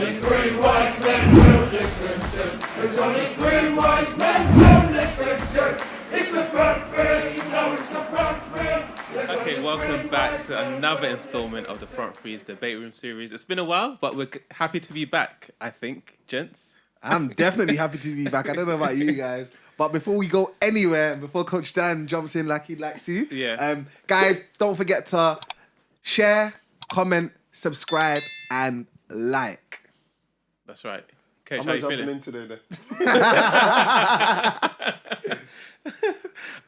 only three wise men to listen to. There's only three wise men to listen to. It's the front three, no, it's the front three. Okay, welcome back to another installment of the Front Three's Debate Room series. It's been a while, but we're happy to be back, I think, gents. I'm definitely happy to be back. I don't know about you guys. But before we go anywhere, before Coach Dan jumps in like he likes to, guys, don't forget to share, comment, subscribe, and like. That's right. Coach, I'm how not you jumping feeling? in today then.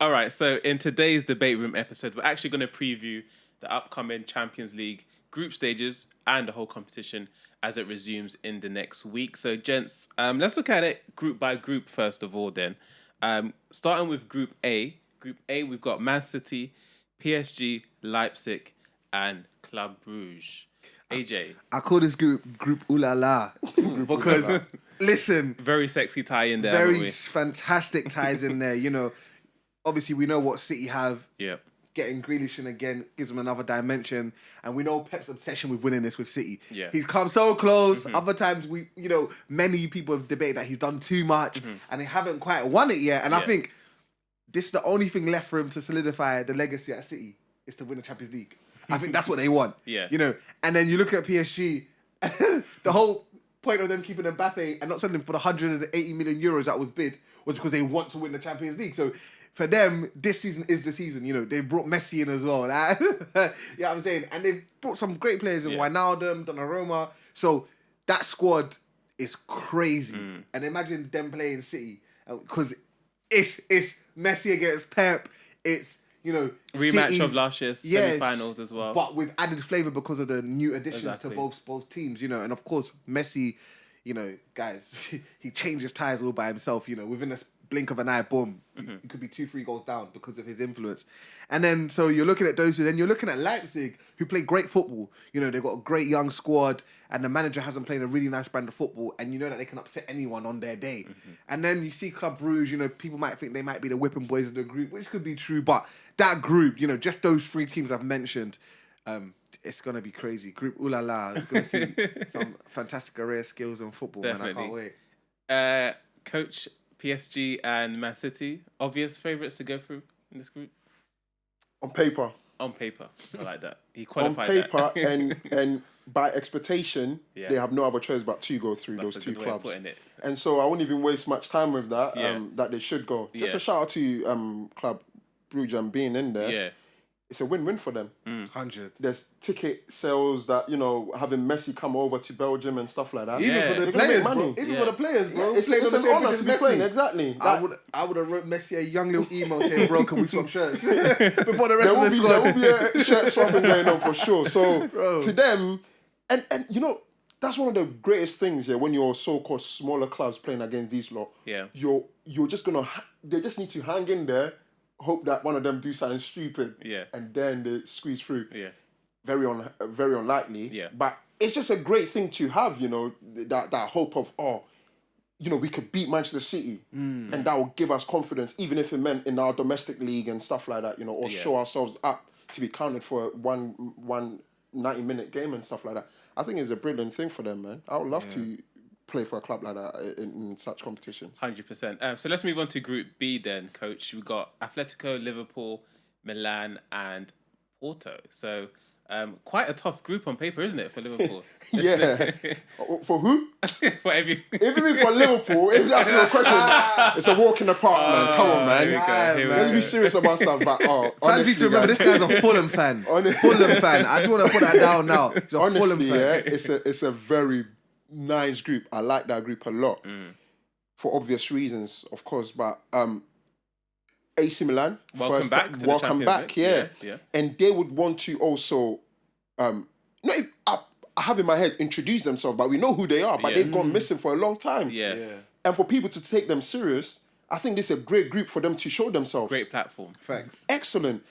All right, so in today's Debate Room episode, we're actually going to preview the upcoming Champions League group stages and the whole competition as it resumes in the next week. So, gents, let's look at it group by group first of all then. Starting with Group A. Group A, we've got Man City, PSG, Leipzig, and Club Brugge. AJ. I call this group Ooh La La because, listen, Very sexy tie in there. very haven't we? fantastic ties in there. You know, obviously we know what City have. Yeah. Getting Grealish in again gives them another dimension, and we know Pep's obsession with winning this with City. Yeah. He's come so close. Other times many people have debated that he's done too much, and they haven't quite won it yet. And I think this is the only thing left for him to solidify the legacy at City is to win the Champions League. I think that's what they want. Yeah. You know, and then you look at PSG, the whole point of them keeping Mbappe and not selling him for the 180 million euros that was bid was because they want to win the Champions League. So for them, this season is the season. You know, they brought Messi in as well. You know what I'm saying? And they've brought some great players in Wijnaldum, Donnarumma. So that squad is crazy. And imagine them playing City because it's Messi against Pep. It's, you know, Rematch City's, of last year's semi-finals as well. But with added flavour because of the new additions Exactly. to both teams, you know. And of course, Messi, you know, guys, he changes ties all by himself, you know, within a blink of an eye, boom. He could be 2-3 goals down because of his influence. And then, so you're looking at those two, then you're looking at Leipzig, who play great football. You know, they've got a great young squad, and the manager hasn't played a really nice brand of football, and you know that they can upset anyone on their day. And then you see Club Brugge, you know, people might think they might be the whipping boys of the group, which could be true, but that group, you know, just those three teams I've mentioned, it's going to be crazy. Group Ooh La La, you're going to see some fantastic array of skills in football, Definitely. man. I can't wait. Coach, PSG and Man City, obvious favourites to go through in this group? On paper. On paper. I like that. He On qualified paper that. and by expectation, they have no other choice but to go through That's those a two good way of clubs. putting it. And so I wouldn't even waste much time with that, Yeah. that they should go. Just Yeah. a shout out to Club Brugge and being in there. Yeah. It's a win-win for them. 100. There's ticket sales that, you know, having Messi come over to Belgium and stuff like that. Even Yeah. for the They're gonna players, make bro. money. Even Yeah. for the players, bro. It's Playing on an the same honour pitch to be as playing, Messi. exactly. I would have wrote Messi a young little email saying, bro, can we swap shirts? Before the rest There of will the squad. be a shirt swapping going on for sure. So Bro. to them, and you know, that's one of the greatest things here when you're so-called smaller clubs playing against these lot. Yeah. You're just gonna they just need to hang in there, hope that one of them do something stupid, Yeah. and then they squeeze through. Yeah. Very unlikely. Yeah. But it's just a great thing to have, you know, that hope of, you know, we could beat Manchester City, and that will give us confidence, even if it meant in our domestic league and stuff like that, you know, or show ourselves up to be counted for one 90-minute game and stuff like that. I think it's a brilliant thing for them, man. I would love to play for a club like that in such competitions. 100%. So let's move on to Group B then, Coach. We've got Atletico, Liverpool, Milan, and Porto. So quite a tough group on paper, isn't it, for Liverpool? Yeah. For who? Whatever you... If it be for Liverpool, if that's your question, it's a walk in the park, man. Come on, man. Here we go, here we Let's go. be serious about stuff. But Fans honestly, need to remember guys, this guy's a Fulham fan. Fulham fan. I just want to put that down now. He's a Fulham honestly, fan. it's a very nice group. I like that group a lot for obvious reasons, of course. But AC Milan, Welcome back to the welcome Champions back, League. Yeah. and they would want to also, I have in my head introduce themselves, but we know who they are. But Yeah. they've gone missing for a long time. Yeah. And for people to take them serious, I think this is a great group for them to show themselves. Great platform. Thanks. Excellent.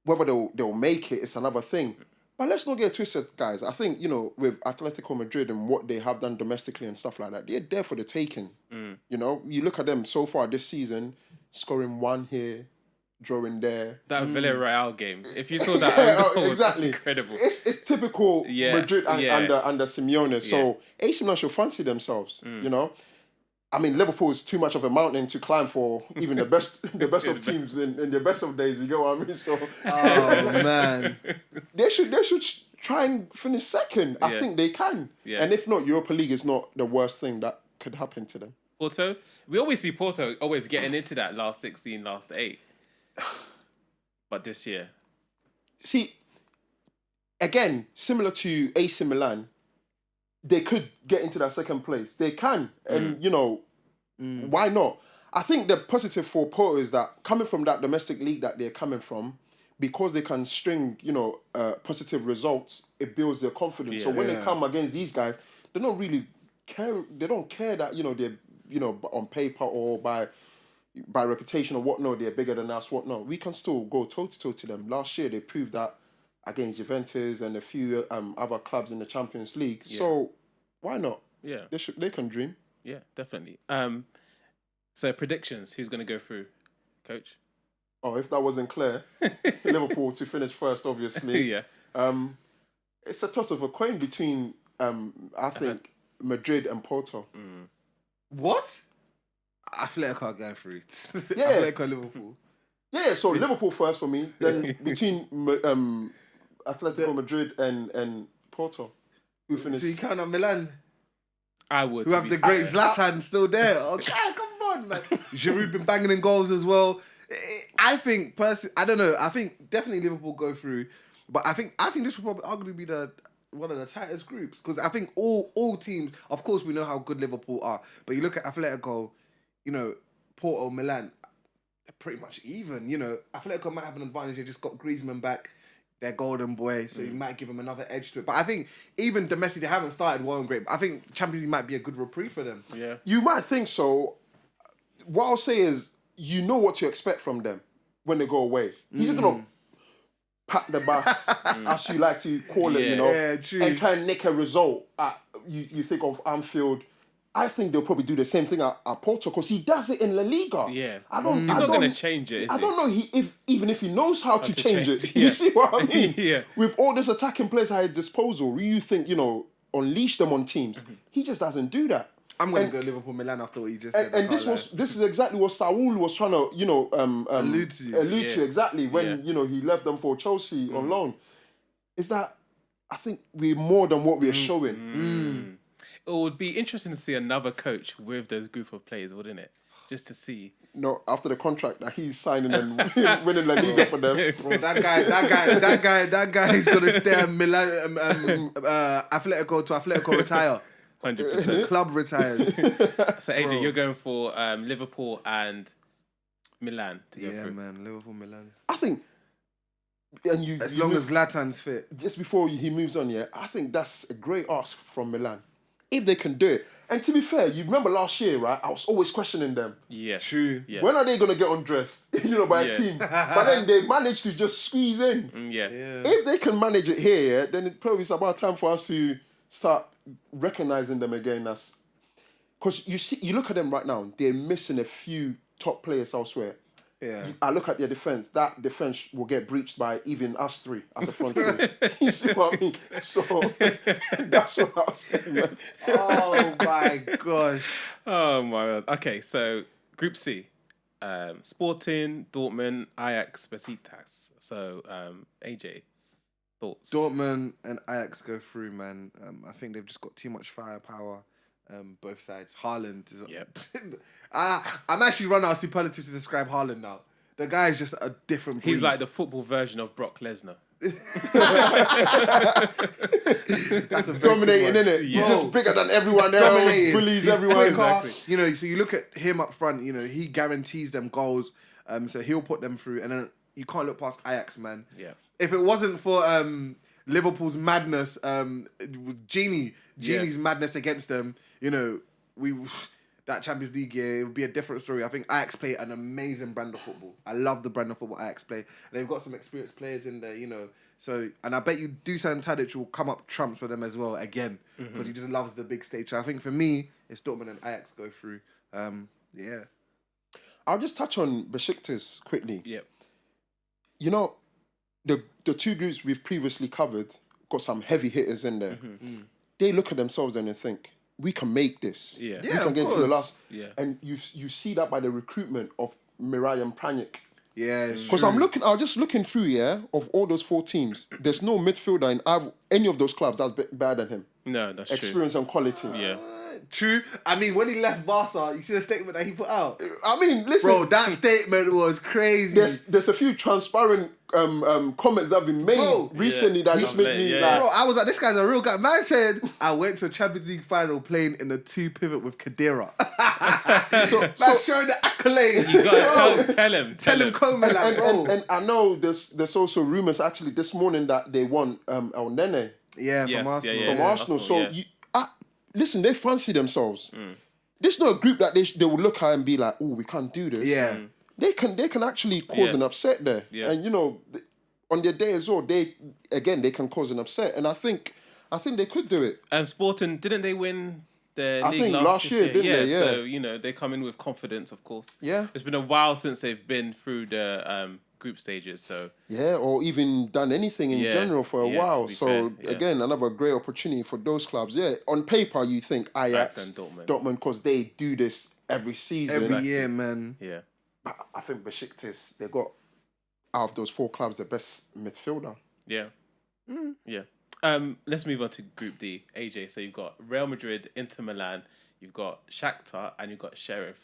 Whether they'll make it, it's another thing. But let's not get twisted, guys. I think, you know, with Atletico Madrid and what they have done domestically and stuff like that, they're there for the taking. You know, you look at them so far this season, scoring 1 here, drawing there. That Villarreal game. If you saw that, own goal, exactly, it's incredible. It's typical Madrid under Simeone. So Yeah. AC Milan should fancy themselves. You know, I mean, Liverpool is too much of a mountain to climb for even the best of teams in the best of days. You get what I mean? So, man, they should try and finish second. I think they can. Yeah. And if not, Europa League is not the worst thing that could happen to them. Porto, we always see Porto always getting into that last 16, last 8. But this year, See, again, similar to AC Milan, they could get into that second place. They can. And, you know, why not? I think the positive for Porto is that coming from that domestic league that they're coming from, because they can string, you know, positive results, it builds their confidence. So when they come against these guys, they don't really care. They don't care that, you know, they're, you know, on paper or by reputation or whatnot, they're bigger than us, whatnot. We can still go toe-to-toe to them. Last year, they proved that against Juventus and a few other clubs in the Champions League. Yeah. So why not? Yeah. They can dream. Yeah, definitely. So predictions, who's going to go through, Coach? Oh, if that wasn't clear, Liverpool to finish first, obviously. Yeah. It's a toss of a coin between, I think, Madrid and Porto. what? Atletico go through. Yeah. Atletico Liverpool. Yeah, so Liverpool first for me. Then between Atletico Madrid and Porto, who finished? So you count up Milan, I would. who have the great Zlatan still there. Okay, come on, man. Giroud been banging in goals as well. I think I don't know. I think definitely Liverpool go through, but I think this will probably arguably be one of the tightest groups, because I think all teams. Of course, we know how good Liverpool are, but you look at Atletico, you know, Porto, Milan, they're pretty much even. You know, Atletico might have an advantage. They just got Griezmann back, their golden boy, so you might give them another edge to it. But I think even domestically, they haven't started well and great. But I think Champions League might be a good reprieve for them. Yeah. You might think so. What I'll say is, you know what to expect from them when they go away. He's just gonna pack the bus, as you like to call it, you know, and try and nick a result at you think of Anfield. I think they'll probably do the same thing at Porto, because he does it in La Liga. Yeah. He's not going to change it, is I he? don't know even if he knows how to change it. Yeah. You see what I mean? Yeah. With all this attacking players at his disposal, you think, you know, unleash them on teams. He just doesn't do that. I'm going to go Liverpool Milan after what you just said. And this is exactly what Saul was trying to, you know, allude to exactly when, you know, he left them for Chelsea on loan. Is that I think we're more than what we're showing. It would be interesting to see another coach with those group of players, wouldn't it? Just to see. No, after the contract that he's signing and winning La Liga for them. Bro, that guy is gonna stay at Milan, Atletico to Atletico retire. 100%. Club retires. So AJ, you're going for Liverpool and Milan to go through. Man, Liverpool, Milan. I think, and as long as Zlatan's fit. Just before he moves on, I think that's a great ask from Milan, if they can do it. And to be fair, you remember last year, right? I was always questioning them. Yeah. True. Yeah. When are they gonna get undressed? You know, by a team. But then they managed to just squeeze in. Yeah. If they can manage it here, then it probably is about time for us to start recognizing them again. As because you look at them right now, they're missing a few top players elsewhere. Yeah. I look at their defense. That defense will get breached by even us three as a front three. You see what I mean? So that's what I was saying, man. Oh my gosh. Oh my God. Okay, so Group C, Sporting, Dortmund, Ajax, Besiktas. So AJ, thoughts? Dortmund and Ajax go through, man. I think they've just got too much firepower. Both sides. Haaland is. Yep. I'm actually running out of superlatives to describe Haaland now. The guy is just a different breed. He's like the football version of Brock Lesnar. That's a dominating, innit? He's just bigger than everyone else. Dominating. Bullies He's everyone. Exactly. You know, so you look at him up front. You know, he guarantees them goals. So he'll put them through, and then you can't look past Ajax, man. Yeah. If it wasn't for Liverpool's madness, Genie's madness against them, you know, that Champions League year, it would be a different story. I think Ajax play an amazing brand of football. I love the brand of football Ajax play. And they've got some experienced players in there, you know. So, and I bet you Dusan Tadic will come up trumps for them as well again, because he just loves the big stage. So I think for me, it's Dortmund and Ajax go through. Yeah. I'll just touch on Besiktas quickly. Yep. you know, the two groups we've previously covered got some heavy hitters in there. They look at themselves and they think, we can make this. Yeah. We Yeah, can of get to the course. last. Yeah. And you see that by the recruitment of Mirai and Pjanic. Yeah, it's Because true. I was just looking through, of all those 4 teams, there's no midfielder in any of those clubs that's better than him. No, that's true. Experience and quality. Yeah. True. I mean, when he left Barca, you see the statement that he put out? I mean, listen, Bro, that statement was crazy. there's a few transparent comments that have been made Bro, recently that just make me like. Bro, I was like, this guy's a real guy. Man said, I went to a Champions League final playing in a 2 pivot with Khedira. That's showing the accolade. You gotta tell him. Tell him, Coleman, like, bro. And I know there's also rumours actually this morning that they want El Nene Yeah, Yes, from Arsenal. yeah, from Arsenal. So yeah. listen, they fancy themselves. This is not a group that they will look at and be like, oh, we can't do this. Yeah. They can actually cause Yeah. an upset there. Yeah. And on their day as well, they can cause an upset. And I think they could do it. Sporting, didn't they win the I league think last year? year, didn't they? Yeah. So, they come in with confidence, of course. Yeah. It's been a while since they've been through the group stages, so... Yeah, or even done anything in Yeah. general for a Yeah, while. to be So fair, yeah. again, another great opportunity for those clubs. Yeah, on paper you think Ajax and Dortmund. because they do this every season. Every year, man. Yeah. I think Besiktas, they got out of those 4 clubs the best midfielder. Yeah. Yeah. Let's move on to Group D, AJ. So you've got Real Madrid, Inter Milan, you've got Shakhtar, and you've got Sheriff.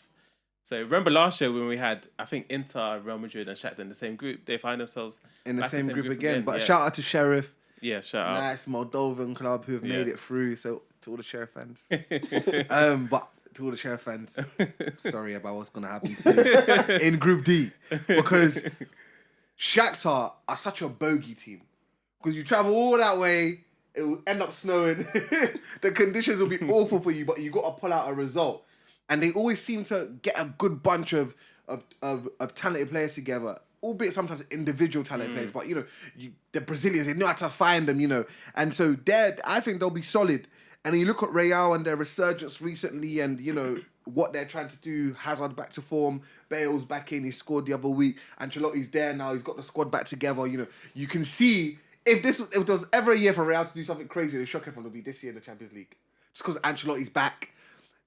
So remember last year when we had, I think, Inter, Real Madrid, and Shakhtar in the same group, they find themselves In the back same group again. But yeah. shout out to Sheriff. Yeah, shout out. Nice Moldovan club who have made Yeah. it through. So to all the Sheriff fans. But to all the Sheriff fans, sorry about what's going to happen to you in Group D. Because Shakhtar are such a bogey team. Because you travel all that way, it will end up snowing. The conditions will be awful for you, but you got to pull out a result. And they always seem to get a good bunch of talented players together. Albeit sometimes individual talented players, but the Brazilians, they know how to find them, and so I think they'll be solid. And you look at Real and their resurgence recently, and what they're trying to do. Hazard back to form, Bale's back in. He scored the other week. Ancelotti's there now. He's got the squad back together. You can see if there was ever a year for Real to do something crazy, the shock everyone will be this year in the Champions League, just because Ancelotti's back.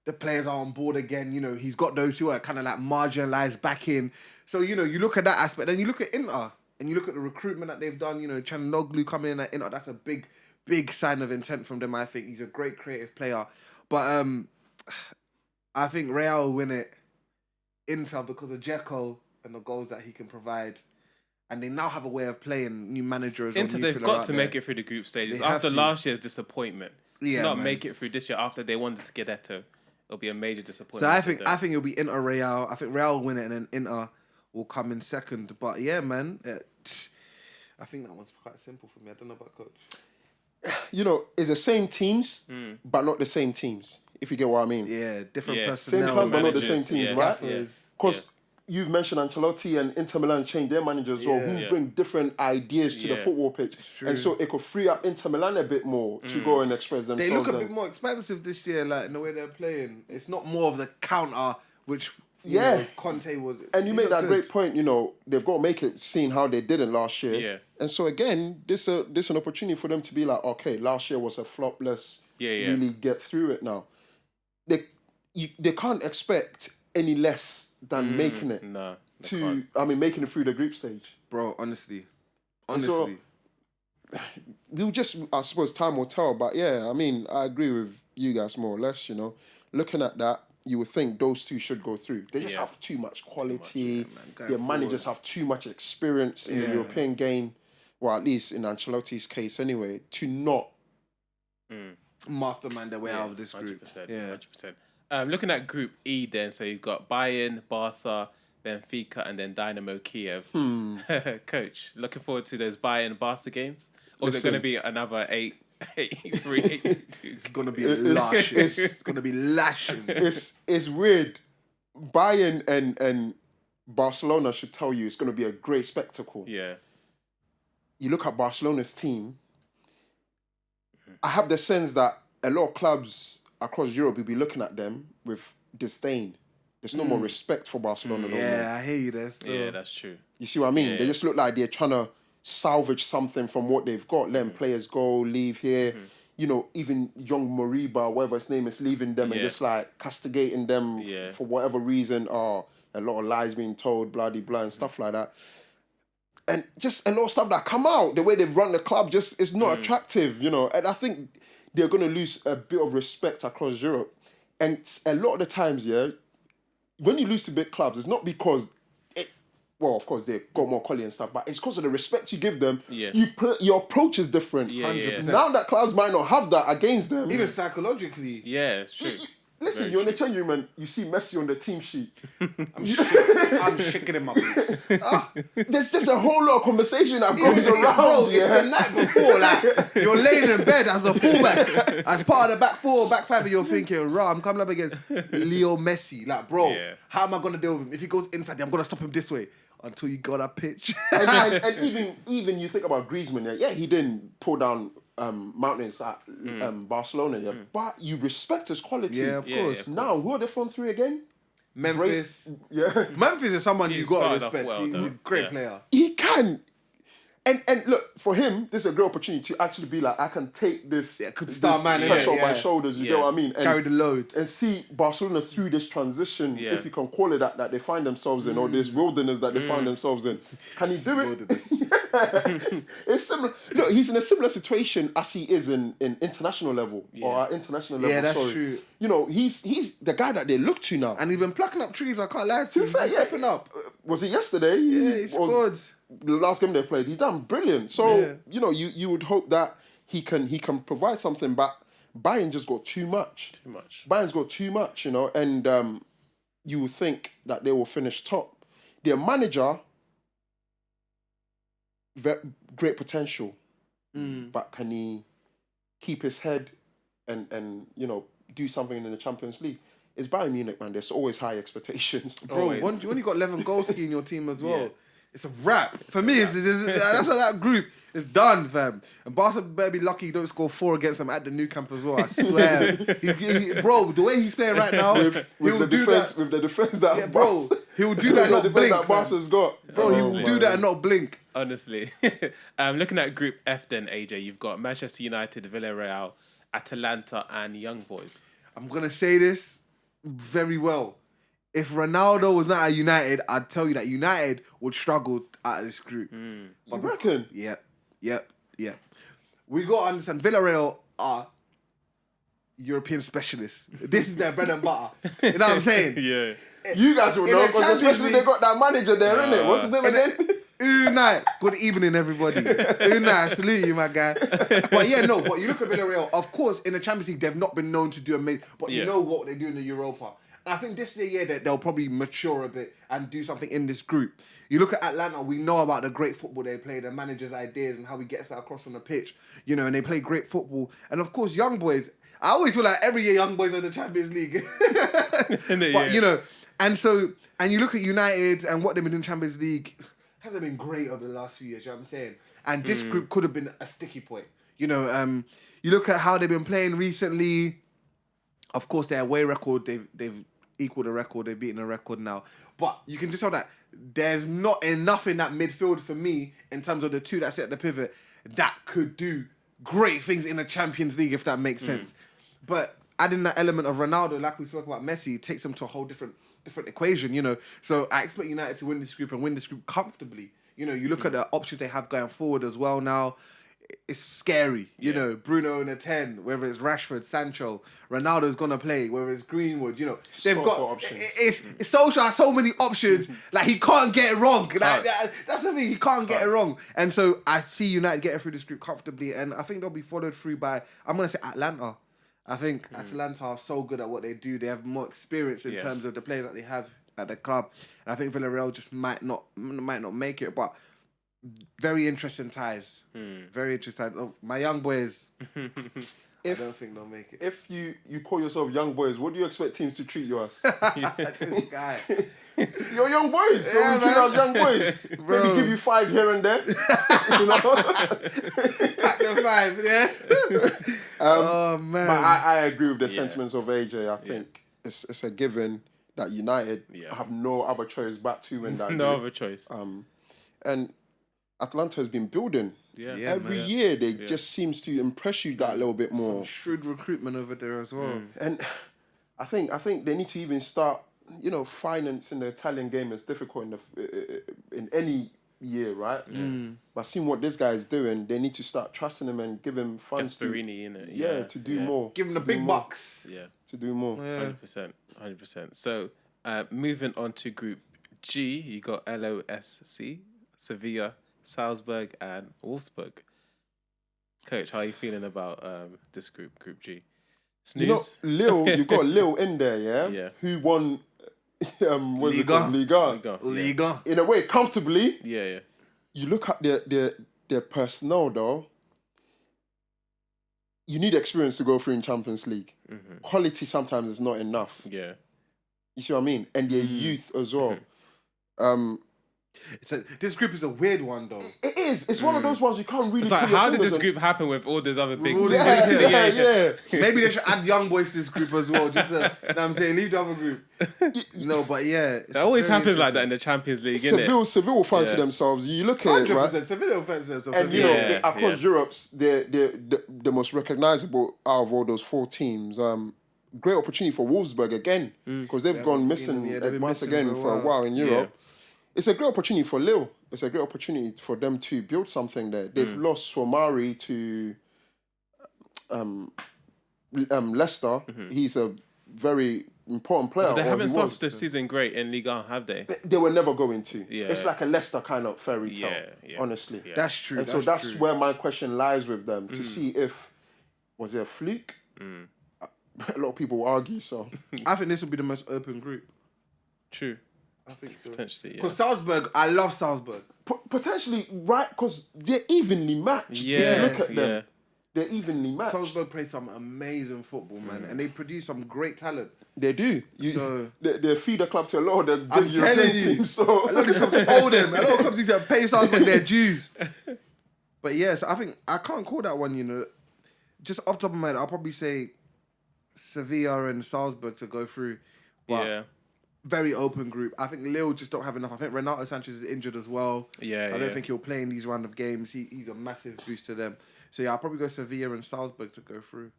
The players are on board again. He's got those who are kind of like marginalised back in. So, you look at that aspect. Then you look at Inter and you look at the recruitment that they've done. Çalhanoğlu coming in at Inter. That's a big, big sign of intent from them, I think. He's a great creative player. But I think Real will win it. Inter because of Dzeko and the goals that he can provide. And they now have a way of playing. New managers. Inter, they've got to make it through the group stages They have after to. last year's disappointment. Yeah, to not man. make it through this year after they won the Scudetto, it'll be a major disappointment. So I for think them. it'll be Inter Real. I think Real will win it and then Inter will come in second. But yeah, man, I think that one's quite simple for me. I don't know about coach. It's the same teams, but not the same teams. If you get what I mean. Yeah, different Yeah. personnel. Same club, but not the same managers, team, yeah. right? Yeah. Because you've mentioned Ancelotti and Inter Milan change their managers, so who Yeah. bring different ideas to the Yeah. football pitch, and so it could free up Inter Milan a bit more to go and express themselves. They look a and- bit more expensive this year, like in the way they're playing. It's not more of the counter, which Conte was. And you They made look that good. great point. They've got to make it, seeing how they didn't last year. Yeah. And so again, this an opportunity for them to be like, okay, last year was a flop. Let's Yeah. really get through it now. They can't expect any less than making it No. they can't. making it through the group stage. Bro, honestly. So- We'll just, I suppose, time will tell. But yeah, I agree with you guys more or less. Looking at that, you would think those two should go through. They just Yeah. have too much quality. Going Their managers have too much experience in the European game. Well, at least in Ancelotti's case, anyway, to not. Mastermind their way out of this group. 100%. Yeah. 100%. Looking at Group E then, so you've got Bayern, Barca, Benfica, and then Dynamo Kiev. Coach, looking forward to those Bayern Barca games? Or is it Listen. going to be another 8-3, 8-2? It's gonna be It's- lashing. it's- It's gonna be lashing. It's weird. Bayern and Barcelona should tell you it's going to be a great spectacle. Yeah. You look at Barcelona's team, I have the sense that a lot of clubs across Europe will be looking at them with disdain. there's no more respect for Barcelona no more. Yeah, I hear you there. Still. Yeah, that's true. You see what I mean? Yeah. They just look like they're trying to salvage something from what they've got, letting players go, leave here. You know, even young Moriba, whatever his name is, leaving them and Yeah. just like castigating them for whatever reason. A lot of lies being told, blah, blah, blah, and stuff like that. And just a lot of stuff that come out, the way they've run the club just is not attractive, you know. And I think they're going to lose a bit of respect across Europe. And a lot of the times, when you lose to big clubs, it's not because well, of course, they've got more quality and stuff, but it's because of the respect you give them. Yeah. Your approach is different. 100%. Now that clubs might not have that against them. Even psychologically. Yeah, it's true. Listen, Very you're in the change room and you see Messi on the team sheet. I'm shaking in my boots. There's just a whole lot of conversation that goes around. Bro, it's the night before. Like, you're laying in bed as a fullback, as part of the back four, back five, and you're thinking, "Raw, I'm coming up against Leo Messi." Like, bro, how am I gonna deal with him? If he goes inside, I'm gonna stop him this way until you got a pitch. and even you think about Griezmann, he didn't pull down mountains at Barcelona, but you respect his quality. Yeah, of course. Now, who are the front three again? Memphis. Yeah. Memphis is someone you got to started off respect. well, He's though. a great Yeah. player. He can. And look, for him, this is a great opportunity to actually be like, I can take this, could this start man, pressure innit? on my Yeah. shoulders, you Yeah. get what I mean? And, Carry the load. and see Barcelona through this transition, if you can call it that they find themselves in, or this wilderness that they find themselves in. Can he do it? It's similar. Look, he's in a similar situation as he is in international level, or at international level. Yeah, that's sorry. true. You know, he's the guy that they look to now. And he's been plucking up trees, I can't lie to you. To be fair, He's stepping up. Was it yesterday? Yeah, he scored. The last game they played, he done brilliant. So Yeah. you know, you would hope that he can provide something, but Bayern just got too much. Too much. Bayern's got too much, you know, and you would think that they will finish top. Their manager, great potential, but can he keep his head and you know do something in the Champions League? It's Bayern Munich, man. There's always high expectations. Bro, Always. when you got Lewandowski in your team as well, Yeah. it's a wrap. For me, that's how that group is done, fam. And Barca better be lucky you don't score 4 against them at the new camp as well. I swear. Bro, the way he's playing right now, with he'll the do defense, that. with the defense that Yeah, bro, Barca- he'll do that and with the not defense blink. that Barca's got. Bro, he Oh, will man. do that and not blink. Honestly. Looking at Group F then, AJ, you've got Manchester United, Villarreal, Atalanta, and Young Boys. I'm going to say this very well. If Ronaldo was not at United, I'd tell you that United would struggle out of this group. You reckon? Yep. We got to understand, Villarreal are European specialists. This is their bread and butter. You know what I'm saying? Yeah. You guys will In know the because Champions especially they League- got that manager there, innit? What's his name again? Unai. Good evening, everybody. Unai, salute you, my guy. But yeah, no, but you look at Villarreal, of course, in the Champions League, they've not been known to do amazing, but you Yeah. know what they do in the Europa. And I think this is the year that they'll probably mature a bit and do something in this group. You look at Atlanta, we know about the great football they play, the manager's ideas and how he gets that across on the pitch, you know, and they play great football. And of course, Young Boys, I always feel like every year Young Boys are in the Champions League. But, you know, and you look at United and what they've been doing in Champions League, hasn't been great over the last few years, you know what I'm saying? And this group could have been a sticky point. You know, you look at how they've been playing recently. Of course, their away record, they've equaled a record, they've beaten a record now. But you can just tell that there's not enough in that midfield for me in terms of the two that set the pivot that could do great things in the Champions League, if that makes sense. But adding that element of Ronaldo, like we spoke about Messi, takes them to a whole different equation, you know. So I expect United to win this group and win this group comfortably. You know, you look at the options they have going forward as well now. It's scary, you know. Bruno in a 10, whether it's Rashford, Sancho, Ronaldo's gonna play, whether it's Greenwood, you know. They've So got for options. it's Solskjaer has so many options, like he can't get it wrong. Like, that's the thing, he can't get it wrong. And so I see United getting through this group comfortably, and I think they'll be followed through by, I'm gonna say, Atlanta. I think Atalanta are so good at what they do. They have more experience in terms of the players that they have at the club. And I think Villarreal just might not make it, but very interesting ties. Very interesting ties. Oh, my Young Boys, I don't think they'll make it. If you call yourself Young Boys, what do you expect teams to treat you as? This guy. You're Young Boys, so Yeah, we treat man. us Young Boys. Bro. Maybe give you 5 here and there. You know? Pack the 5, yeah? oh, man. But I agree with the sentiments of AJ. I think it's a given. that United Yeah. have no other choice but to win that. No group. other choice. And Atlanta has been building. Yeah. Every man. year they just seems to impress you that little bit more. Shrewd recruitment over there as well. And I think they need to even start, financing the Italian game is difficult in any year, right? But seeing what this guy is doing, they need to start trusting him and give him funds Gasparini, innit? to do more. Give them the big bucks. Yeah. To do more. 100%. 100%. So, moving on to Group G, you got LOSC, Sevilla, Salzburg, and Wolfsburg. Coach, how are you feeling about this group, Group G? Snooze? Lille, you've got Lille in there, yeah? Yeah. Who won what's it Liga. called? Liga. Liga. In a way, comfortably. Yeah. You look at their personnel though. You need experience to go through in Champions League. Quality sometimes is not enough. Yeah. You see what I mean? And their youth as well. This group is a weird one though. It is. It's one of those ones you can't really. It's like, put your how did fingers this on. group happen with all these other big... all these Yeah. Maybe they should add young boys to this group as well. Just, you know what I'm saying, leave the other group. But yeah. It always happens like that in the Champions League, innit? Seville will fancy Yeah. themselves. You look at it, right? 100%. Sevilla offense themselves. And Yeah, across Europe's, they're the most recognizable out of all those 4 teams. Great opportunity for Wolfsburg again because they've gone missing they've been once missing again for a for a while in Europe. Yeah. It's a great opportunity for Lille. It's a great opportunity for them to build something there. They've lost Swamari to Leicester. He's a very important player. They or haven't he started was. the season great in Ligue 1, have they? They were never going to. Yeah. It's like a Leicester kind of fairy tale, Yeah. honestly. Yeah. That's true. And so that's where my question lies with them to see if was it a fluke. A lot of people will argue. So I think this will be the most open group. True. I think so. Potentially, yeah. Because Salzburg, I love Salzburg. potentially right because they're evenly matched. If Yeah, you look at them, yeah. they're evenly matched. Salzburg play some amazing football, man, and they produce some great talent. They do. They're feeder club to a lot of the I'm big telling European you. teams. So A lot of these clubs owe them. A lot of clubs need to pay Salzburg their dues. But yeah, so I think I can't call that one. Just off the top of my head, I'll probably say Sevilla and Salzburg to go through. But Yeah. very open group. I think Lille just don't have enough. I think Renato Sanchez is injured as well. Yeah, I don't yeah. think he'll play in these round of games. He's a massive boost to them. So yeah, I'll probably go Sevilla and Salzburg to go through.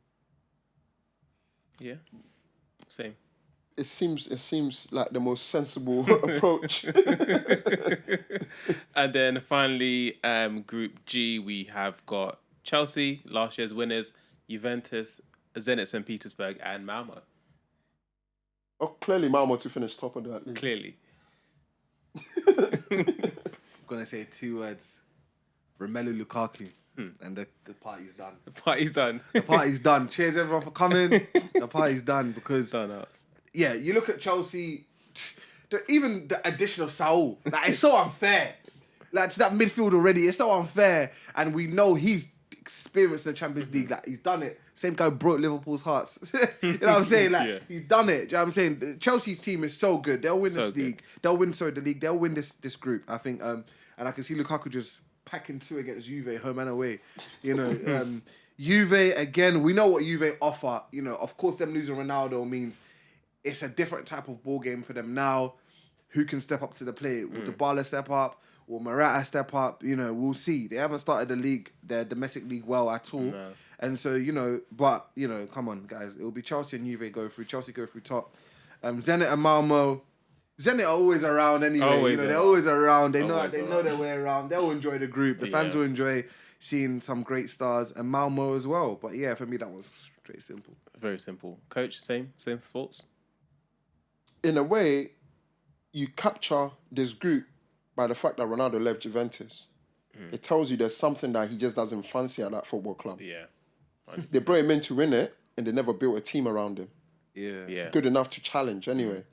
Yeah. Same. it seems like the most sensible approach. And then finally, Group G, we have got Chelsea, last year's winners, Juventus, Zenit St. Petersburg, and Malmo. Oh, clearly Malmo to finish top of that league. Clearly. I'm gonna say 2 words: Romelu Lukaku, and the party's done. The party's done. The party's done. Cheers everyone for coming. The party's done because Done out. yeah, you look at Chelsea. Even the addition of Saul, like it's so unfair. Like to that midfield already, it's so unfair, and we know he's experienced in the Champions League. Like he's done it. Same guy who broke Liverpool's hearts. You know what I'm saying? Like Yeah. he's done it. Do you know what I'm saying? Chelsea's team is so good. They'll win So this league. They'll win the league. They'll win this group. I think. And I can see Lukaku just packing 2 against Juve, home and away. You know, Juve again. We know what Juve offer. You know, of course, them losing Ronaldo means it's a different type of ball game for them now. Who can step up to the plate? Will Dybala step up? Will Morata step up? You know, we'll see. They haven't started the league, their domestic league, well at all. No. And so, you know, but, you know, come on, guys. It will be Chelsea and Juve go through. Chelsea go through top. Zenit and Malmo. Zenit are always around anyway. Always They're around. always around. They Always know their way around. They'll enjoy the group. The fans Yeah. will enjoy seeing some great stars. And Malmo as well. But yeah, for me, that was straight simple. Very simple. Coach, same thoughts? In a way, you capture this group by the fact that Ronaldo left Juventus. It tells you there's something that he just doesn't fancy at that football club. Yeah. They brought him in to win it, and they never built a team around him. Yeah. Yeah. Good enough to challenge anyway.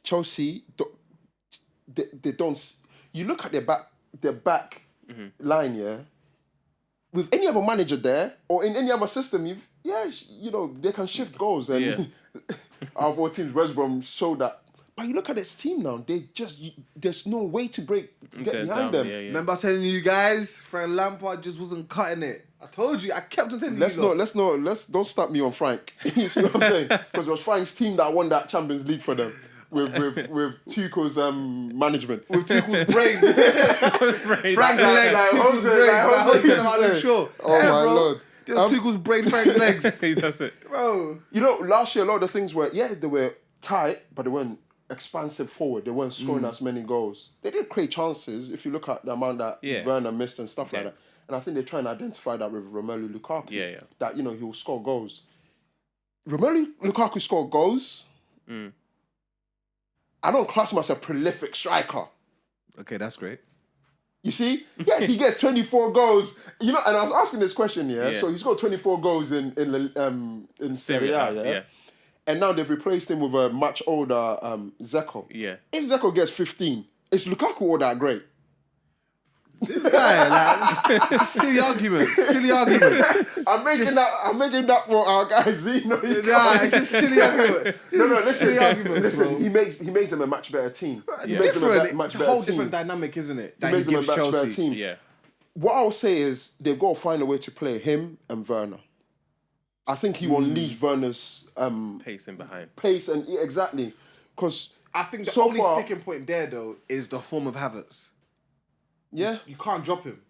Chelsea, they don't. You look at their back line, yeah. With any other manager there or in any other system, they can shift goals. And Yeah. our 4 teams, West Brom showed that. But you look at this team now; there's no way to get They're behind down, them. Yeah, yeah. Remember telling you guys, Frank Lampard just wasn't cutting it. I told you. I kept on telling Let's you. don't start me on Frank. You see what I'm saying? Because it was Frank's team that won that Champions League for them. with Tuchel's management. With Tuchel's brains. Frank's legs. Tuchel's brains. I'm sure. Oh my lord. Just Tuchel's brain, Frank's legs. He does it. Bro. You know, last year a lot of the things were they were tight, but they weren't expansive forward. They weren't scoring as many goals. They did create chances. If you look at the amount that Werner missed and stuff like that, and I think they're trying to identify that with Romelu Lukaku. Yeah. That he will score goals. Romelu Lukaku scored goals. I don't class him as a prolific striker. Okay, that's great. You see? Yes, he gets 24 goals. You know, and I was asking this question, so he's got 24 goals in Serie A, yeah. And now they've replaced him with a much older Zeko. Yeah. If Zeko gets 15, is Lukaku all that great? This guy, silly arguments. I'm making that for our guys. Zeno. It's just silly arguments. Listen. Silly arguments, Listen, bro. he makes them a much better team. He makes them Different. a much It's a better whole team. different dynamic, isn't it? He That makes he them a gives much better Chelsea. team. Yeah. What I'll say is they've got to find a way to play him and Werner. I think he will unleash Werner's Pacing behind. pace and exactly because I think the so only far, sticking point there, though, is the form of Havertz. yeah, You can't drop him.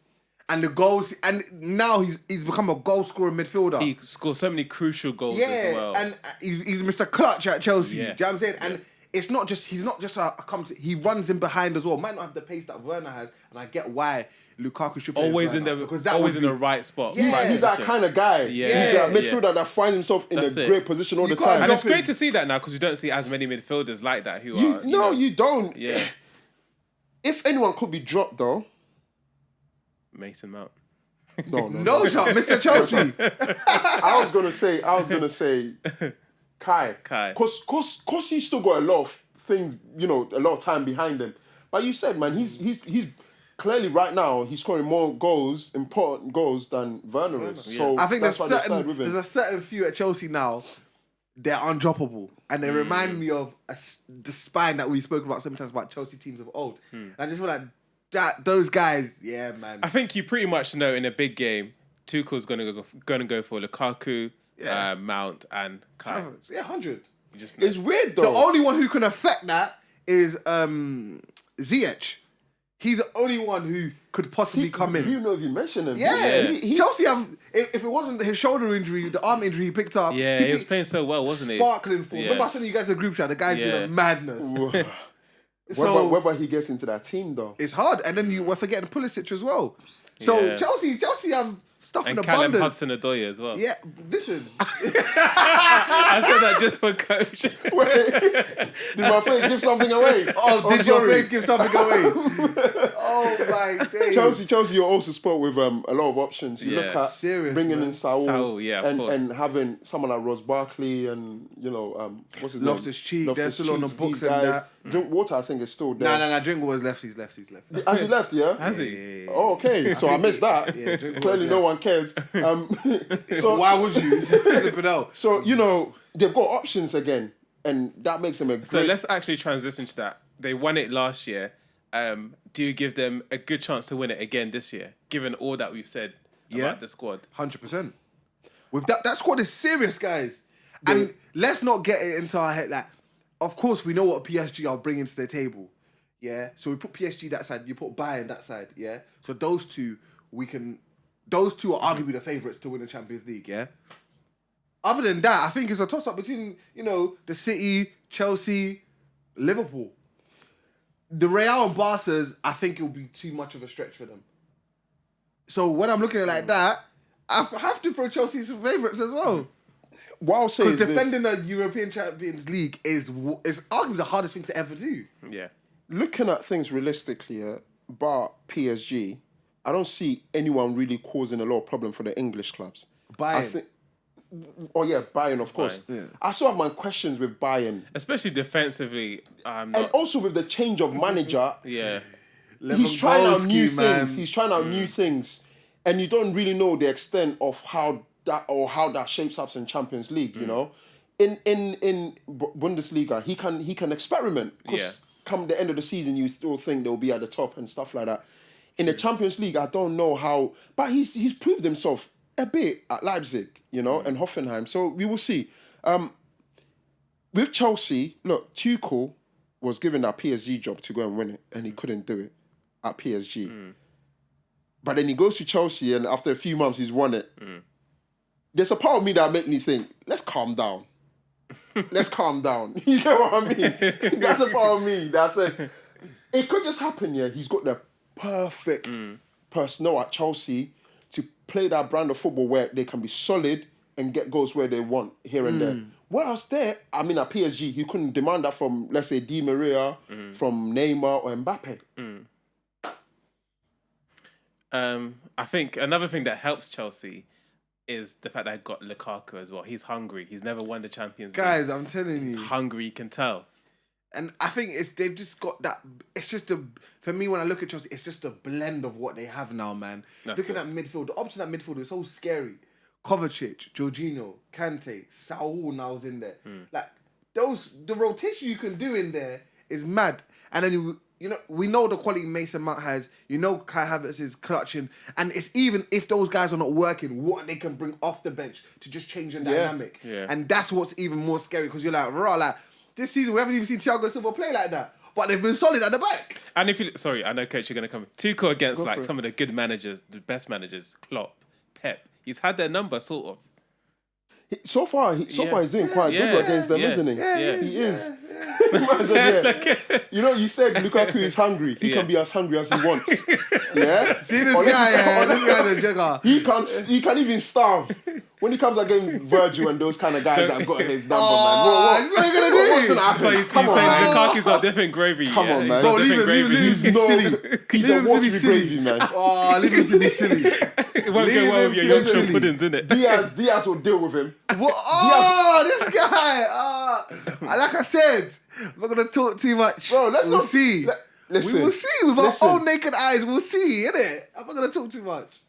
And the goals, and now he's become a goal scorer midfielder. He scores so many crucial goals as well. and he's Mr. Clutch at Chelsea. Yeah. Do you know what I'm saying? And it's not just he's not just a he runs in behind as well. Might not have the pace that Werner has, and I get why Lukaku should play always with in Werner, the because that always would in be- the right spot. Yeah. right he's that position. kind of guy. Yeah. He's a midfielder Yeah. that finds himself in That's a it. great position all the can't time. And it's Drop him. great to see that now because we don't see as many midfielders like that who You, are. no, you don't. Yeah. If anyone could be dropped though, Mason Mount. No shot, Mr. Chelsea. I was gonna say Kai. Cause he's still got a lot of things, a lot of time behind him. But you said, man, he's clearly right now he's scoring more important goals than Werner is. So I think that's why they started with him. there's a certain few at Chelsea now. They're undroppable, and they remind me of the spine that we spoke about sometimes about Chelsea teams of old. And I just feel like those guys, yeah, man. I think you pretty much know in a big game, Tuchel's gonna go for Lukaku, Mount, and Kai. Yeah, 100. You just know. It's weird though. The only one who can affect that is Ziyech. He's the only one who could possibly come in. You know if you mention him. Yeah, He- Chelsea have. If it wasn't his shoulder injury, the arm injury he picked up. Yeah, he'd he was be playing so well, wasn't he? Sparkling form. Yeah. Remember I sent you guys a group chat. The guy's Yeah. doing madness. So whether he gets into that team though. it's hard, and then we're forgetting Pulisic as well. So Yeah. Chelsea have stuff And in Callum abundance. Hudson-Odoi as well. Yeah, listen. I said that just for coach. Did my face give something away? Did your sorry. face give something away? Oh my days. Chelsea, you also spoke with a lot of options. You look Yeah. at Serious, bringing man. in Saul, Saul, yeah, of course. and having someone like Ross Barkley and what's his name? Loftus-Cheek, they're still on the Loftus-Cheek, books these and guys. that. Drinkwater, I think, is still there. Nah, Drinkwater's left. He's left. Has he left? Yeah. Has he? Oh, okay. So I missed that. Yeah, Drinkwater's Clearly, no left. one cares. So why would you? Flip it out. So they've got options again, and that makes them a great. So let's actually transition to that. They won it last year. Do you give them a good chance to win it again this year, given all that we've said about the squad? 100%. With that squad is serious, guys. And let's not get it into our head. Like, of course, we know what PSG are bringing to the table. Yeah. So we put PSG that side. You put Bayern that side. Yeah. So those two are arguably the favourites to win the Champions League. Yeah. Other than that, I think it's a toss-up between the City, Chelsea, Liverpool. The Real and Barca's, I think it will be too much of a stretch for them. So when I'm looking at it like that, I have to throw Chelsea's favourites as well. What I'll say is Because defending the European Champions League is arguably the hardest thing to ever do. Yeah. Looking at things realistically, bar PSG, I don't see anyone really causing a lot of problem for the English clubs. Bayern. Bayern, of course. Bayern. Yeah. I still have my questions with Bayern. Especially defensively. And also with the change of manager, Yeah. he's trying out new Lewandowski, man. things. He's trying out new things. And you don't really know the extent of how that shapes up in Champions League, In Bundesliga, he can experiment. 'Cause Yeah. come the end of the season, you still think they'll be at the top and stuff like that. In the Champions League, I don't know how, but he's proved himself a bit at Leipzig, and Hoffenheim. So we will see. With Chelsea, look, Tuchel was given that PSG job to go and win it, and he couldn't do it at PSG. But then he goes to Chelsea, and after a few months, he's won it. There's a part of me that make me think, let's calm down. Let's calm down. You know what I mean? That's a part of me that said, it could just happen, yeah. He's got the perfect personnel at Chelsea to play that brand of football where they can be solid and get goals where they want here and there. Whereas there, I mean, at PSG, you couldn't demand that from, let's say, Di Maria, from Neymar or Mbappe. I think another thing that helps Chelsea is the fact that I got Lukaku as well. He's hungry. He's never won the Champions League. Guys, I'm telling He's you. hungry, you can tell. And I think they've just got that. It's just for me, when I look at Chelsea, it's just a blend of what they have now, man. Looking at midfield, the option at midfield is so scary. Kovacic, Jorginho, Kante, Saul now is in there. Like, the rotation you can do in there is mad. And then, we know the quality Mason Mount has. Kai Havertz is clutching. And it's even if those guys are not working, what they can bring off the bench to just change the dynamic. Yeah. And that's what's even more scary, because you're like, this season we haven't even seen Thiago Silva play like that. But they've been solid at the back. And I know, Coach, you're going to come. Tuchel against some of the good managers, the best managers, Klopp, Pep. He's had their number, sort of. So far, he's doing quite good against them, isn't he? He is. You said Lukaku is hungry. He can be as hungry as he wants. Yeah. See this guy? This guy's a jugger. He can even starve. When he comes against Virgil and those kind of guys that have got his number, man. What are you gonna do? What's gonna happen? So you're saying Lukaku's not different gravy? Come on, man. Bro, leave him silly. He's a watery gravy, man. Oh, leave him to be silly. It won't go well with your Yorkshire puddings, innit? Diaz will deal with him. What? Oh, this guy. Like I said, I'm not going to talk too much. Bro, we'll see. Listen. We will see with our own naked eyes. We'll see, innit? I'm not going to talk too much.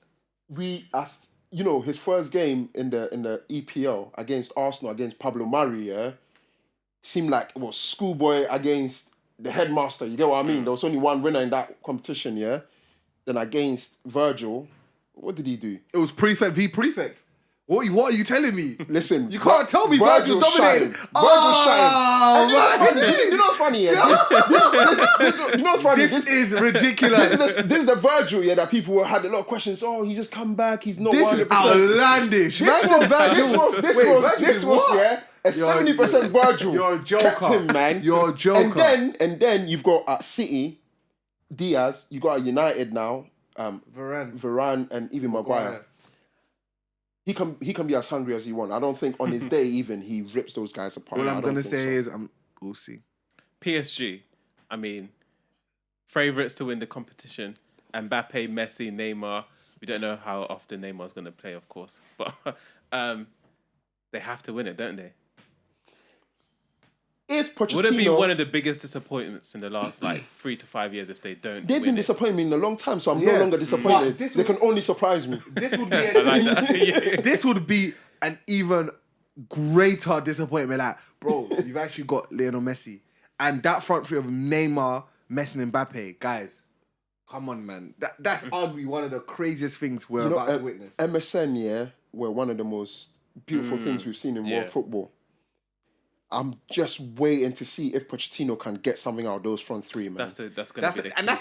His first game in the EPL against Arsenal, against Pablo Mari, seemed like it was schoolboy against the headmaster. You get what I mean? There was only one winner in that competition, yeah? Then against Virgil, what did he do? It was prefect v prefect. What are you telling me? Listen, you can't tell me Virgil dominated. Virgil shined. You know what's funny? Yeah? You know what's funny? This is ridiculous. This is the Virgil, that people had a lot of questions. Oh, he just come back. He's not. This 100%. Is outlandish. This was a 70% Virgil. You're a joker, kept him, man. You're a joker. And then you've got at City, Diaz. You got at United now. Varane, and even Maguire. He can be as hungry as he wants. I don't think on his day even he rips those guys apart. All I'm gonna say is we'll see. PSG, I mean, favourites to win the competition. Mbappe, Messi, Neymar. We don't know how often Neymar's gonna play, of course, but they have to win it, don't they? If Pochettino, would it be one of the biggest disappointments in the last 3 to 5 years if they don't? They've been disappointing me in a long time, so I'm no longer disappointed. They can only surprise me. This would be this would be an even greater disappointment. Like, bro, you've actually got Lionel Messi and that front three of Neymar, Messi, and Mbappe. Guys, come on, man. That's arguably one of the craziest things we're about to witness. MSN, were one of the most beautiful things we've seen in world football. I'm just waiting to see if Pochettino can get something out of those front three, man. That's the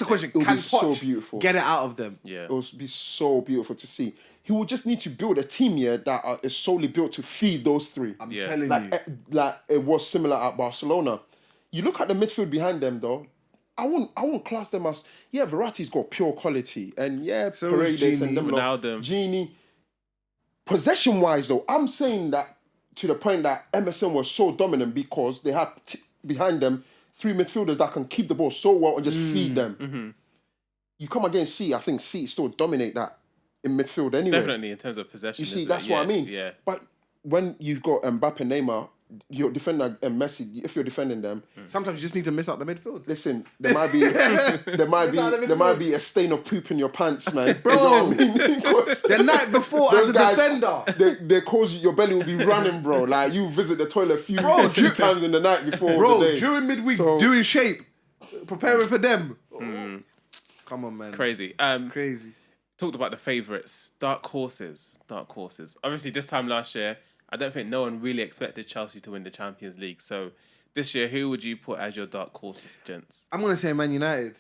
question. It'll be so beautiful. Get it out of them. Yeah. It'll be so beautiful to see. He will just need to build a team here that is solely built to feed those three. I'm telling you. Like it was similar at Barcelona. You look at the midfield behind them, though. I won't class them as Verratti's got pure quality, and so Paredes and Ronaldo, Gini. Possession wise, though, I'm saying that to the point that MSN was so dominant because they had behind them three midfielders that can keep the ball so well and just feed them. Mm-hmm. You come against C, I think C still dominate that in midfield anyway. Definitely in terms of possession. You see, that's what I mean. Yeah. But when you've got Mbappe, Neymar, your defender and Messi, if you're defending them, sometimes you just need to miss out the midfield. Listen, there might be a stain of poop in your pants, man. Bro, you know what I mean? The night before as a defender, they cause your belly will be running, bro. Like you visit the toilet a few times in the night before. Bro, the day. during midweek, doing shape, preparing for them. Come on, man. Crazy. Crazy. Talked about the favourites, dark horses. Obviously, this time last year, I don't think no one really expected Chelsea to win the Champions League. So This year, who would you put as your dark horses, gents? I'm gonna say Man United.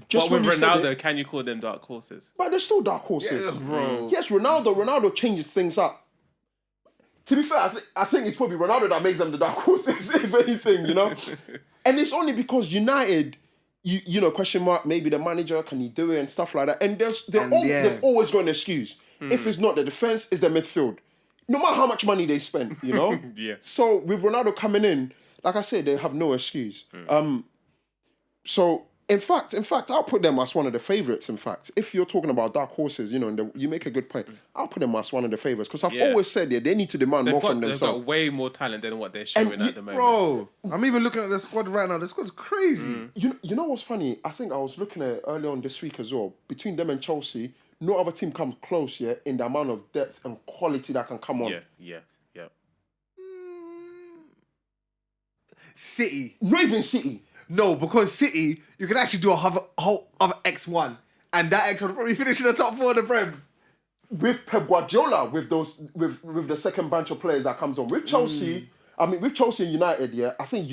Just But with when you said Ronaldo, it, can you call them dark horses? but they're still dark horses. Yeah, bro. Yes, Ronaldo changes things up. To be fair, I think it's probably Ronaldo that makes them the dark horses, if anything, you know? And it's only because United, you know, question mark, maybe the manager, can he do it and stuff like that. And they've always got an excuse. If it's not the defense, it's the midfield. No matter how much money they spend, you know? Yeah. So with Ronaldo coming in, like I said, they have no excuse. So in fact, I'll put them as one of the favourites. In fact, if you're talking about dark horses, you know, and you make a good point, I'll put them as one of the favourites because I've always said they need to demand more from They've themselves. got way more talent than what they're showing at the moment. Bro, I'm even looking at the squad right now. The squad's crazy. You know what's funny? I think I was looking at it earlier on this week as well. Between them and Chelsea, no other team comes close yet in the amount of depth and quality that can come on. Yeah. City. Not even City. No, because City, you can actually do a whole other X1, and that X1 will probably finish in the top 4 of the Prem. With Pep Guardiola, with the second bunch of players that comes on. With Chelsea, with Chelsea and United, yeah, I think,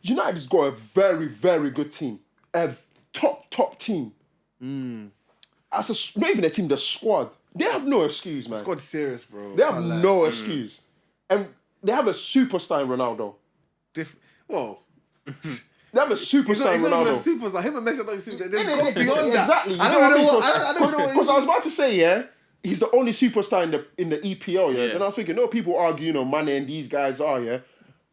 United's got a very, very good team. A top team. Not even a team, the squad. They have no excuse, man. The squad's serious, bro. They have no excuse. And they have a superstar in Ronaldo. Whoa. They have a superstar in He's not Ronaldo. even a superstar. Him and Messi are not even superstar. They've Yeah, gone beyond that. Exactly. I don't know what. Because I was about to say, yeah, he's the only superstar in the EPL, yeah. And I was thinking, no, people argue, Mane and these guys are, yeah.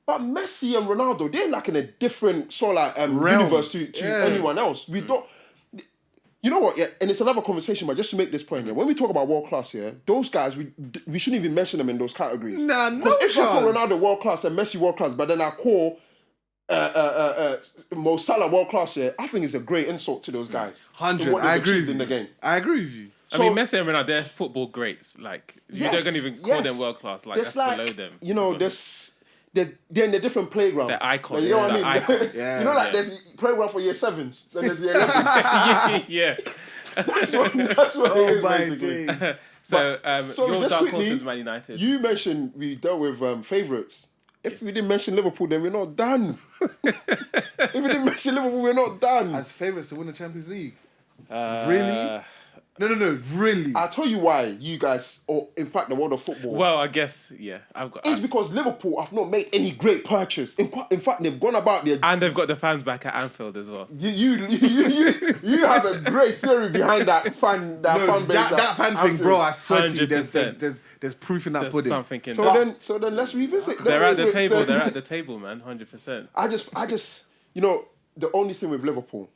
But Messi and Ronaldo, they're like in a different sort of universe to anyone else. We don't. You know what? Yeah, and it's another conversation. But just to make this point, yeah, when we talk about world class, yeah, those guys we shouldn't even mention them in those categories. Nah, no If I call chance. Ronaldo world class and Messi world class, but then I call Mo Salah world class, yeah, I think it's a great insult to those guys. 100. What they've I agree achieved with in the you. game. I agree with you. I mean, Messi and Ronaldo, they're football greats. Like, you don't even call them world class. Like, There's that's below them. You know, they're in a different playground. They're icons. Like, you know what I mean? They're icons. Yeah. You know, like there's playground for year 7s, then there's year 11s. Yeah. That's what it is, basically. days. So, So your just dark quickly, horse is Man United. You mentioned we dealt with favourites. If we didn't mention Liverpool, then we're not done. If we didn't mention Liverpool, we're not done. As favourites to win the Champions League. Uh, Really? No, really. I'll tell you why you guys, or in fact the world of football, Well, I guess, yeah. it's because Liverpool have not made any great purchase. In fact, they've gone about their... And they've got the fans back at Anfield as well. You have a great theory behind that fan base. That fan thing, bro, I swear to you, 100%. there's proof in that There's pudding. something in that. So then let's revisit. They're at the favourites table. then. They're at the table, man. 100%. I just, the only thing with Liverpool,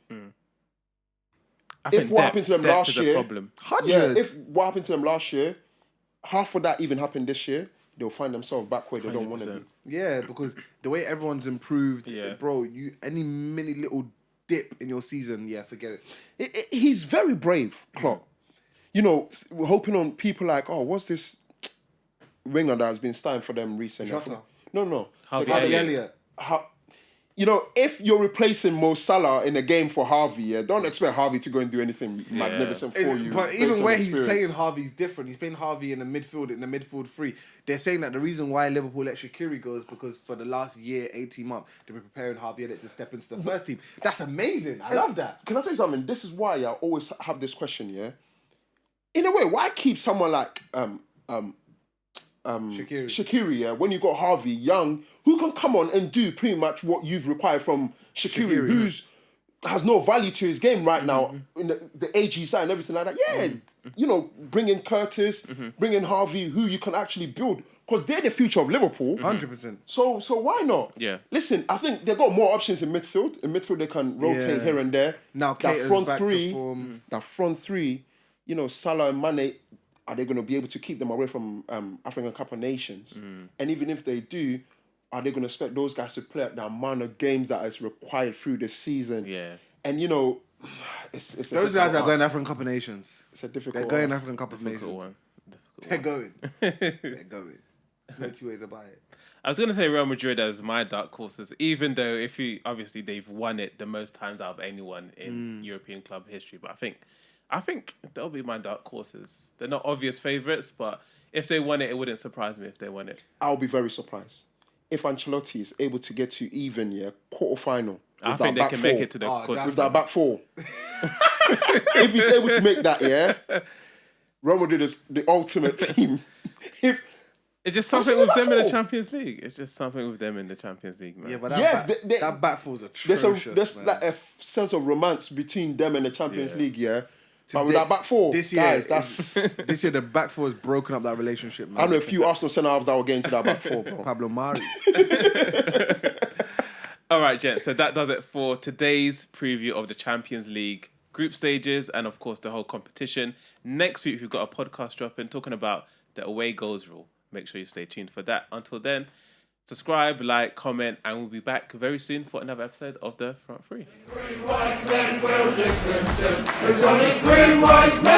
I if think what happened to them depth last is a year, problem. 100. if what happened to them last year, half of that even happened this year, they'll find themselves back where they don't want to 100%. be. Yeah, because the way everyone's improved, Yeah. bro, any mini little dip in your season, forget it. He's very brave, Klopp. We're hoping on people like, what's this winger that has been starting for them recently? Jota. No. Harvey Like, Elliott. If you're replacing Mo Salah in a game for Harvey, don't expect Harvey to go and do anything magnificent for you. But based even on where he's experience. playing Harvey's different. He's playing Harvey in the midfield three. They're saying that the reason why Liverpool let Shaqiri go is because for the last year, 18 months, they were preparing Harvey Elliott to step into the first team. That's amazing. I love that. Can I tell you something? This is why I always have this question, yeah? In a way, why keep someone like Shaqiri, yeah, when you got Harvey young, who can come on and do pretty much what you've required from Shaqiri, who's has no value to his game right now in the age he's at and everything like that. Yeah, bring in Curtis, bring in Harvey, who you can actually build because they're the future of Liverpool. 100%. So why not? Yeah. Listen, I think they've got more options in midfield. In midfield, they can rotate here and there. Now that Keita's front back three, to form. that front three, Salah and Mane, are they going to be able to keep them away from African Cup of Nations? And even if they do, are they going to expect those guys to play at the amount of games that is required through the season? Yeah. And it's Those guys are going African Cup of Nations. It's a difficult. They're going ask. African Cup of Nations. Difficult one. They're going. They're going. There's no two ways about it. I was going to say Real Madrid as my dark horses, even though obviously they've won it the most times out of anyone in European club history. But I think they'll be my dark horses. They're not obvious favourites, but if they won it, it wouldn't surprise me if they won it. I'll be very surprised. if Ancelotti is able to get to even quarterfinal. I think they can make it to the quarter. With that back four. If he's able to make that, Real Madrid is the ultimate team. It's just something with them in the Champions League. It's just something with them in the Champions League, man. Yeah, but that back four is atrocious. There's like a sense of romance between them and the Champions League, But with that back four, this year, this year the back four has broken up that relationship, man. I know a few Arsenal centre-halves that will get into that back four, bro. Pablo Mari. All right, gents. So that does it for today's preview of the Champions League group stages and, of course, the whole competition. Next week, we've got a podcast dropping talking about the away goals rule. Make sure you stay tuned for that. Until then, subscribe, like, comment, and we'll be back very soon for another episode of The Front Three. Three wise men will listen to. There's only three wise men.